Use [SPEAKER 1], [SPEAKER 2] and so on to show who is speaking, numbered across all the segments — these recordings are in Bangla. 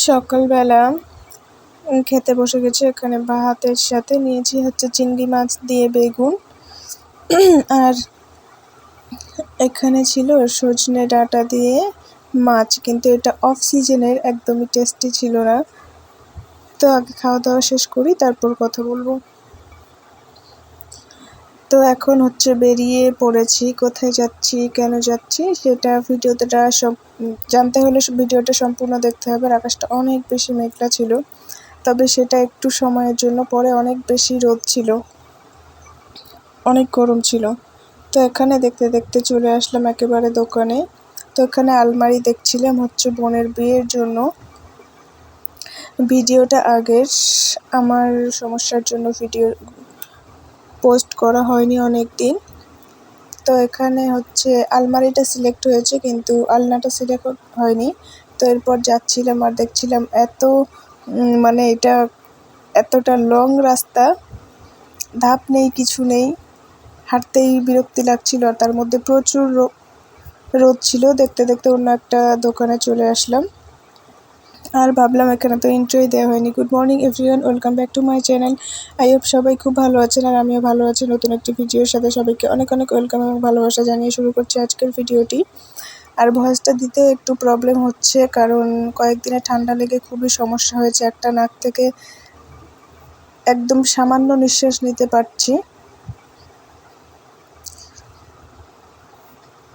[SPEAKER 1] সকালবেলা খেতে বসে গেছি। এখানে ভাতের সাথে নিয়েছি হচ্ছে চিংড়ি মাছ দিয়ে বেগুন, আর এখানে ছিল সজনে ডাঁটা দিয়ে মাছ, কিন্তু এটা অফ সিজনের, একদমই টেস্টি ছিল না। তো আগে খাওয়া দাওয়া শেষ করি, তারপর কথা বলবো। তো এখন হচ্ছে বেরিয়ে পড়েছি। কোথায় যাচ্ছি, কেন যাচ্ছি সেটা ভিডিওটা জানতে হলে ভিডিওটা সম্পূর্ণ দেখতে হবে। আর আকাশটা অনেক বেশি মেঘলা ছিল, তবে সেটা একটু সময়ের জন্য, পরে অনেক বেশি রোদ ছিল, অনেক গরম ছিল। তো এখানে দেখতে দেখতে চলে আসলাম একেবারে দোকানে। তো এখানে আলমারি দেখছিলাম হচ্ছে বোনের বিয়ের জন্য। ভিডিওটা আগের, আমার সমস্যার জন্য ভিডিও পোস্ট করা হয়নি অনেক দিন। তো এখানে হচ্ছে আলমারিটা সিলেক্ট হয়েছে, কিন্তু আলনাটা সিলেক্ট হয়নি। তো এরপর যাচ্ছিলাম আর দেখছিলাম মানে এটা এতটা লং রাস্তা, ধাপ নেই, কিছু নেই, হাঁটতেই বিরক্তি লাগছিল। আর তার মধ্যে প্রচুর রোদ ছিল। দেখতে দেখতে অন্য একটা দোকানে চলে আসলাম, আর ভাবলাম এখানে তো ইন্ট্রোই দেওয়া হয়নি। Good morning everyone, welcome back to my channel. I hope সবাই খুব ভালো আছেন, আর আমিও ভালো আছি। নতুন একটি ভিডিওর সাথে সবাইকে অনেক অনেক ওয়েলকাম এবং ভালোবাসা জানিয়ে শুরু করছি আজকের ভিডিওটি। আর ভয়েসটা দিতে একটু প্রবলেম হচ্ছে, কারণ কয়েকদিনে ঠান্ডা লেগে খুবই সমস্যা হয়েছে। একটা নাক থেকে একদম সামান্য নিঃশ্বাস নিতে পারছি।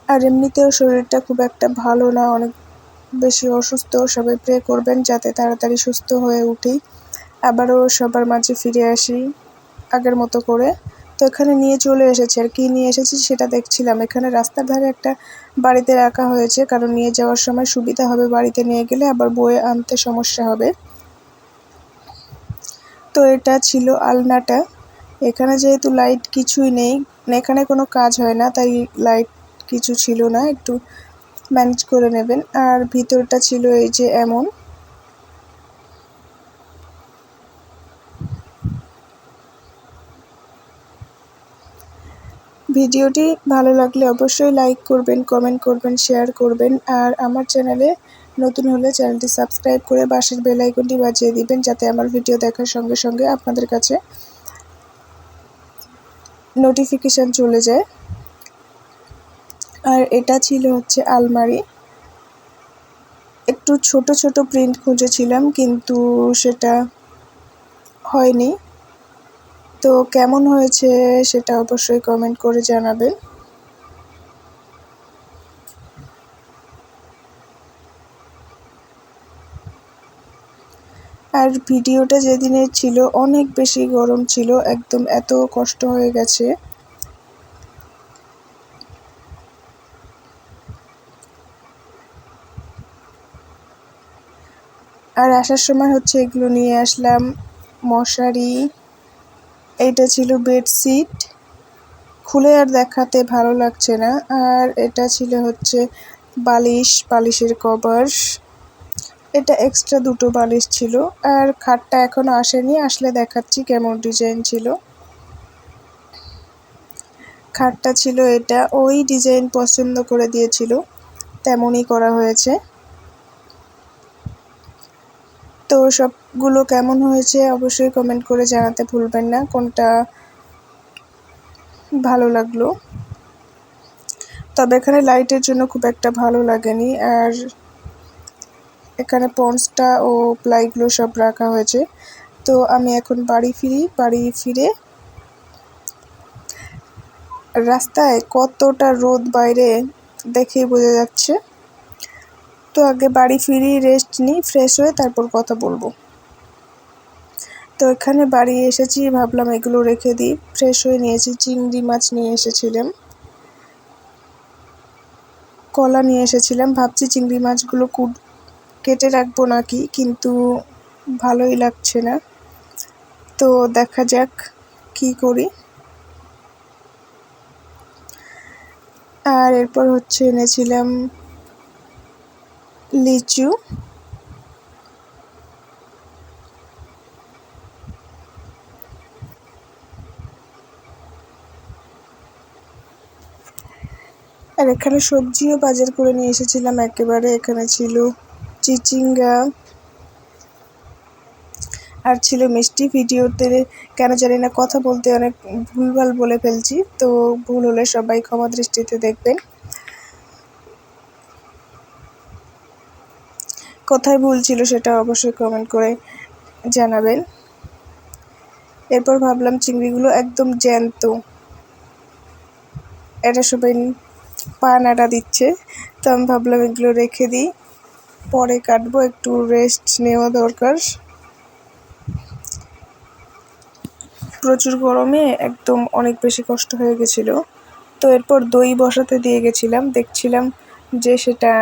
[SPEAKER 1] আর এমনিতেও শরীরটা খুব একটা ভালো না, অনেক বেশি অসুস্থ। সবাই প্রে করবেন যাতে তাড়াতাড়ি সুস্থ হয়ে উঠি, আবারও সবার মাঝে ফিরে আসি আগের মতো করে। তো এখানে নিয়ে চলে এসেছি, আর কি নিয়ে এসেছি সেটা দেখছিলাম। এখানে রাস্তার ধারে একটা বাড়িতে রাখা হয়েছে, কারণ নিয়ে যাওয়ার সময় সুবিধা হবে, বাড়িতে নিয়ে গেলে আবার বয়ে আনতে সমস্যা হবে। তো এটা ছিল আলনাটা। এখানে যেহেতু লাইট কিছুই নেই, এখানে কোনো কাজ হয় না, তাই লাইট কিছু ছিল না, একটু ম্যানেজ করে নেবেন। আর ভিতরটা ছিল এই যে এমন। ভিডিওটি ভালো লাগলে অবশ্যই লাইক করবেন, কমেন্ট করবেন, শেয়ার করবেন। আর আমার চ্যানেলে নতুন হলে চ্যানেলটি সাবস্ক্রাইব করে পাশের বেল আইকনটি বাজিয়ে দিবেন, যাতে আমার ভিডিও দেখার সঙ্গে সঙ্গে আপনাদের কাছে নোটিফিকেশান চলে যায়। আর এটা ছিল হচ্ছে আলমারি। একটু ছোট ছোট প্রিন্ট খুঁজেছিলাম, কিন্তু সেটা হয়নি। তো কেমন হয়েছে সেটা অবশ্যই কমেন্ট করে জানাবেন। আর ভিডিওটা যেদিনের ছিল অনেক বেশি গরম ছিল, একদম এত কষ্ট হয়ে গেছে। আর আসার সময় হচ্ছে এগুলো নিয়ে আসলাম, মশারি, এইটা ছিল বেডশিট, খুলে আর দেখাতে ভালো লাগছে না। আর এটা ছিল হচ্ছে বালিশের কভার, এটা এক্সট্রা দুটো বালিশ ছিল। আর খাটটা এখনো আসেনি, আসলে দেখাচ্ছি কেমন ডিজাইন ছিল। খাটটা ছিল এটা, ওই ডিজাইন পছন্দ করে দিয়েছিল, তেমনই করা হয়েছে। তো সবগুলো কেমন হয়েছে অবশ্যই কমেন্ট করে জানাতে ভুলবেন না, কোনটা ভালো লাগলো। তবে এখানে লাইটের জন্য খুব একটা ভালো লাগেনি। আর এখানে পন্সটা ও প্লাইগুলো সব রাখা হয়েছে। তো আমি এখন বাড়ি ফিরে রাস্তায় কতটা রোদ বাইরে দেখেই বোঝা যাচ্ছে। তো আগে বাড়ি ফিরি, রেস্ট নিই, ফ্রেশ হয়ে তারপর কথা বলবো। তো এখানে বাড়ি এসেছি, ভাবলাম এগুলো রেখে দিই। ফ্রেশ হয়ে নিয়েছি, চিংড়ি মাছ নিয়ে এসেছিলাম, কলা নিয়ে এসেছিলাম। ভাবছি চিংড়ি মাছগুলো কেটে রাখবো নাকি, কিন্তু ভালোই লাগছে না। তো দেখা যাক কি করি। আর এরপর হচ্ছে এনেছিলাম লিচু। আর এখানে সবজিও বাজার করে নিয়ে এসেছিলাম একেবারে। এখানে ছিল চিচিঙ্গা, আর ছিল মিষ্টি। ভিডিওতে কেন জানি না কথা বলতে অনেক ভুলভাল বলে ফেলছি, তো ভুল হলে সবাই ক্ষমা দৃষ্টিতে দেখবেন। কোথায় ভুল ছিল সেটা অবশ্যই কমেন্ট করে জানাবেন। এরপর ভাবলাম চিংড়িগুলো একদম জ্যান্ত, এটা সবাই পা নাড়া দিচ্ছে, তো আমি ভাবলাম এগুলো রেখে দিই, পরে কাটবো, একটু রেস্ট নেওয়া দরকার। প্রচুর গরমে একদম অনেক বেশি কষ্ট হয়ে গেছিলো। তো এরপর দই বসাতে দিয়ে গেছিলাম, দেখছিলাম যে সেটা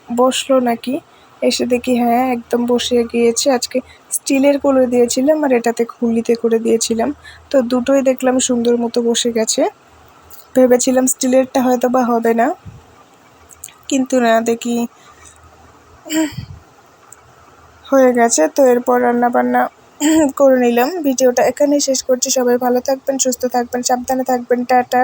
[SPEAKER 1] বসলো নাকি। এসে দেখি হ্যাঁ একদম বসে গিয়েছে। আজকে স্টিলের কোলে দিয়েছিলাম আর এটাতে খুলিতে করে দিয়েছিলাম, তো দুটোই দেখলাম সুন্দর মতো বসে গেছে। ভেবেছিলাম স্টিলেরটা হয়তো বা হবে না, কিন্তু না, দেখি হয়ে গেছে। তো এরপর রান্নাবান্না করে নিলাম। ভিডিওটা এখানেই শেষ করছি। সবাই ভালো থাকবেন, সুস্থ থাকবেন, সাবধানে থাকবেন। টাটা।